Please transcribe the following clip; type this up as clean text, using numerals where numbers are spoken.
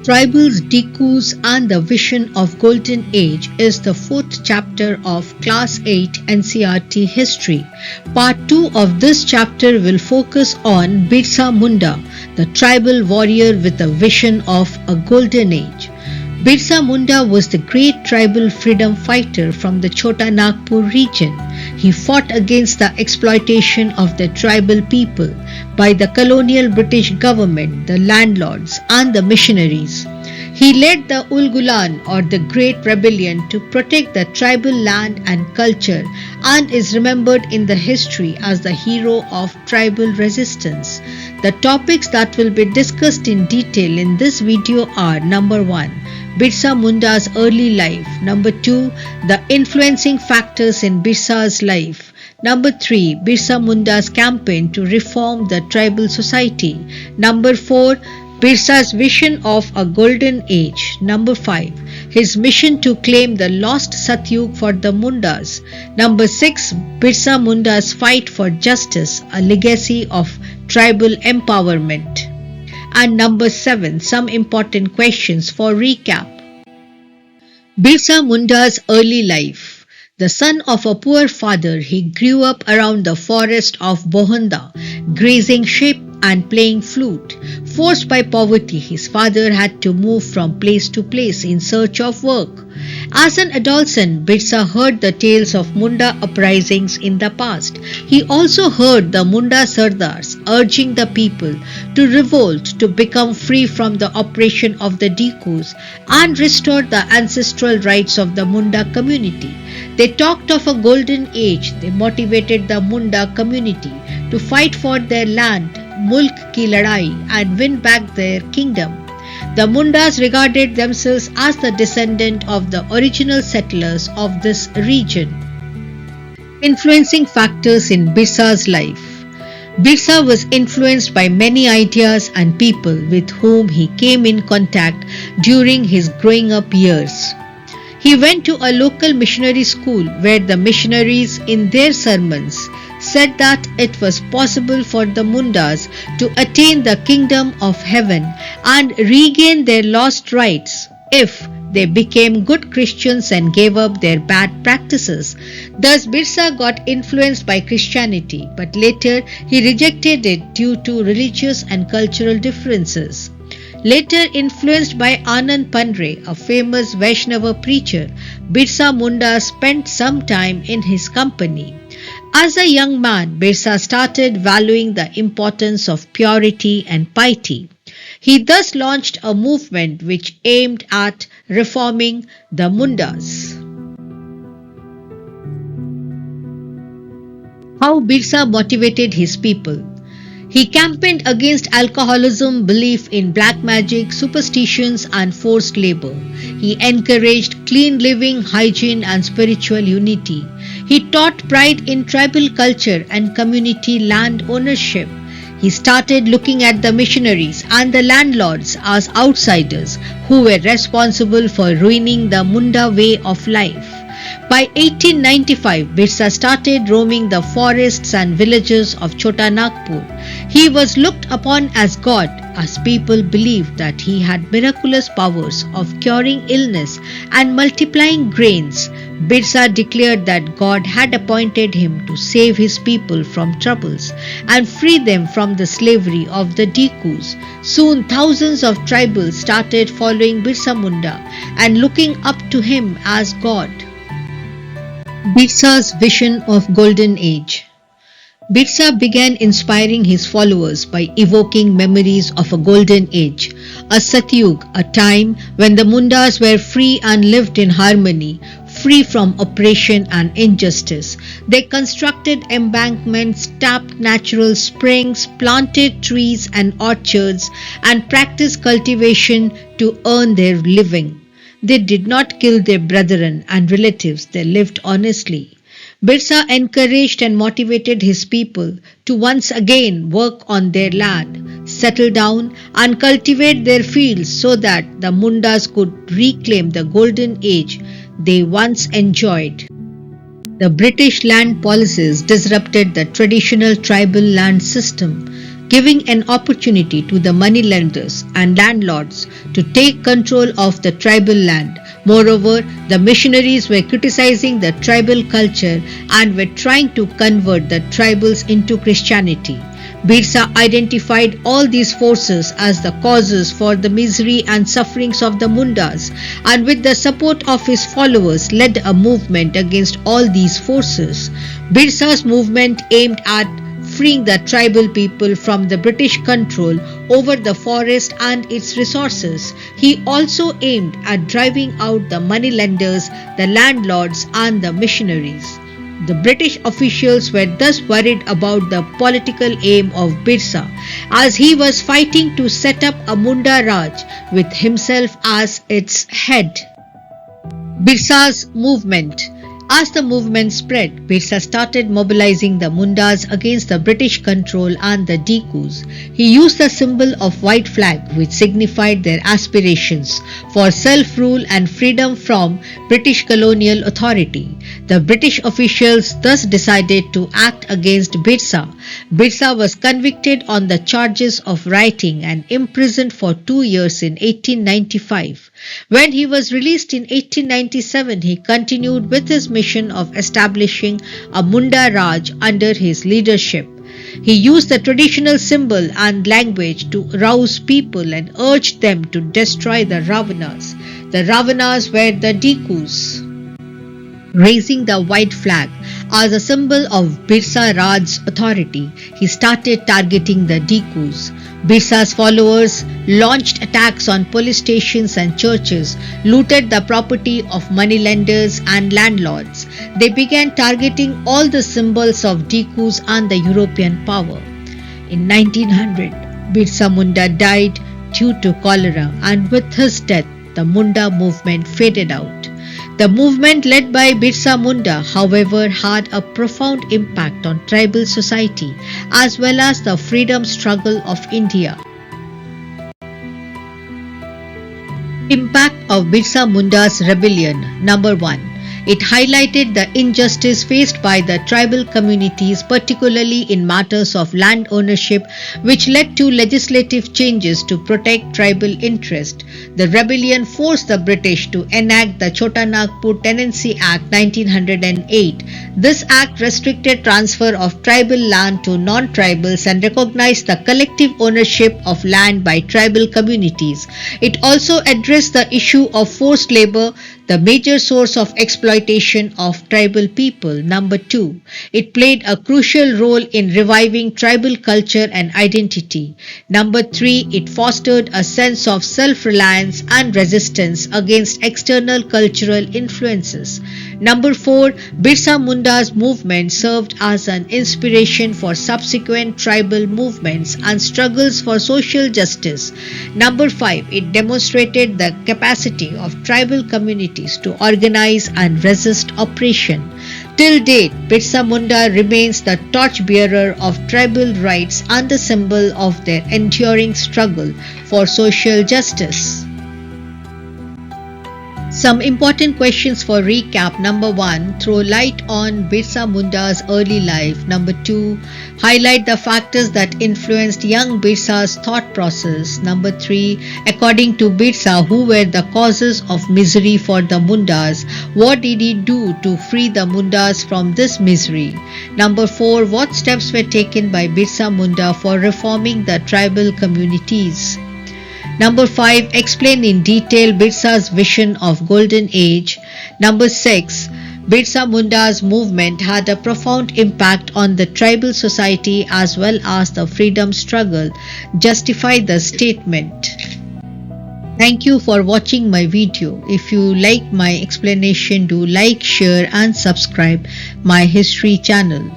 Tribals, Dikus and the Vision of Golden Age is the fourth chapter of Class 8 NCERT History. Part 2 of this chapter will focus on Birsa Munda, the tribal warrior with a vision of a golden age. Birsa Munda was the great tribal freedom fighter from the Chota Nagpur region. He fought against the exploitation of the tribal people by the colonial British government, the landlords and the missionaries. He led the Ulgulan or the Great Rebellion to protect the tribal land and culture and is remembered in the history as the hero of tribal resistance. The topics that will be discussed in detail in this video are: number 1, Birsa Munda's early life; number 2, the influencing factors in Birsa's life; number 3, Birsa Munda's campaign to reform the tribal society; number 4, Birsa's vision of a golden age; number 5, his mission to claim the lost Satyug for the Mundas; number 6, Birsa Munda's fight for justice, a legacy of tribal empowerment; and number 7, some important questions for recap. Birsa Munda's early life. The son of a poor father, he grew up around the forest of Bohanda, grazing sheep and playing flute. Forced by poverty, his father had to move from place to place in search of work. As an adolescent, Birsa heard the tales of Munda uprisings in the past. He also heard the Munda Sardars urging the people to revolt to become free from the oppression of the Dikus and restore the ancestral rights of the Munda community. They talked of a golden age. They motivated the Munda community to fight for their land, Mulk ki Ladai, and win back their kingdom. The Mundas regarded themselves as the descendant of the original settlers of this region. Influencing factors in Birsa's life. Birsa was influenced by many ideas and people with whom he came in contact during his growing up years. He went to a local missionary school where the missionaries in their sermons said that it was possible for the Mundas to attain the kingdom of heaven and regain their lost rights if they became good Christians and gave up their bad practices. Thus Birsa got influenced by Christianity, but later he rejected it due to religious and cultural differences. Later influenced by Anand Pandre, a famous Vaishnava preacher, Birsa Munda spent some time in his company. As a young man, Birsa started valuing the importance of purity and piety. He thus launched a movement which aimed at reforming the Mundas. How Birsa motivated his people. He campaigned against alcoholism, belief in black magic, superstitions and forced labor. He encouraged clean living, hygiene and spiritual unity. He taught pride in tribal culture and community land ownership. He started looking at the missionaries and the landlords as outsiders who were responsible for ruining the Munda way of life. By 1895, Birsa started roaming the forests and villages of Chota Nagpur. He was looked upon as God, as people believed that he had miraculous powers of curing illness and multiplying grains. Birsa declared that God had appointed him to save his people from troubles and free them from the slavery of the Dikus. Soon thousands of tribals started following Birsa Munda and looking up to him as God. Birsa's vision of golden age. Birsa began inspiring his followers by evoking memories of a golden age, a Satyug, a time when the Mundas were free and lived in harmony, free from oppression and injustice. They constructed embankments, tapped natural springs, planted trees and orchards, and practiced cultivation to earn their living. They did not kill their brethren and relatives, they lived honestly. Birsa encouraged and motivated his people to once again work on their land, settle down and cultivate their fields so that the Mundas could reclaim the golden age they once enjoyed. The British land policies disrupted the traditional tribal land system. giving an opportunity to the moneylenders and landlords to take control of the tribal land. Moreover, the missionaries were criticizing the tribal culture and were trying to convert the tribals into Christianity. Birsa identified all these forces as the causes for the misery and sufferings of the Mundas, and with the support of his followers led a movement against all these forces. Birsa's movement aimed at freeing the tribal people from the British control over the forest and its resources. He also aimed at driving out the moneylenders, the landlords, and the missionaries. The British officials were thus worried about the political aim of Birsa, as he was fighting to set up a Munda Raj with himself as its head. Birsa's movement. As the movement spread, Birsa started mobilizing the Mundas against the British control and the Dikus. He used the symbol of white flag, which signified their aspirations for self-rule and freedom from British colonial authority. The British officials thus decided to act against Birsa. Birsa was convicted on the charges of rioting and imprisoned for 2 years in 1895. When he was released in 1897, he continued with his mission of establishing a Munda Raj under his leadership. He used the traditional symbol and language to rouse people and urged them to destroy the Ravanas. The Ravanas were the Dikus. Raising the white flag as a symbol of Birsa Raj's authority, he started targeting the Dikus. Birsa's followers launched attacks on police stations and churches, looted the property of moneylenders and landlords. They began targeting all the symbols of Dikus and the European power. In 1900, Birsa Munda died due to cholera, and with his death, the Munda movement faded out. The movement led by Birsa Munda, however, had a profound impact on tribal society as well as the freedom struggle of India. Impact of Birsa Munda's rebellion. Number 1. It highlighted the injustice faced by the tribal communities, particularly in matters of land ownership, which led to legislative changes to protect tribal interest. The rebellion forced the British to enact the Chota Nagpur Tenancy Act 1908. This act restricted transfer of tribal land to non-tribals and recognized the collective ownership of land by tribal communities. It also addressed the issue of forced labor, the major source of exploitation of tribal people. Number 2. It played a crucial role in reviving tribal culture and identity. Number 3. It fostered a sense of self-reliance and resistance against external cultural influences. Number 4. Birsa Munda's movement served as an inspiration for subsequent tribal movements and struggles for social justice. Number 5. It demonstrated the capacity of tribal communities to organize and resist oppression. Till date, Birsa Munda remains the torchbearer of tribal rights and the symbol of their enduring struggle for social justice. Some important questions for recap. Number 1. Throw light on Birsa Munda's early life. Number 2. Highlight the factors that influenced young Birsa's thought process. Number 3. According to Birsa, who were the causes of misery for the Mundas? What did he do to free the Mundas from this misery? Number 4. What steps were taken by Birsa Munda for reforming the tribal communities? Number 5. Explain in detail Birsa's vision of Golden Age. Number 6. Birsa Munda's movement had a profound impact on the tribal society as well as the freedom struggle. Justify the statement. Thank you for watching my video. If you like my explanation, do like, share and subscribe my history channel.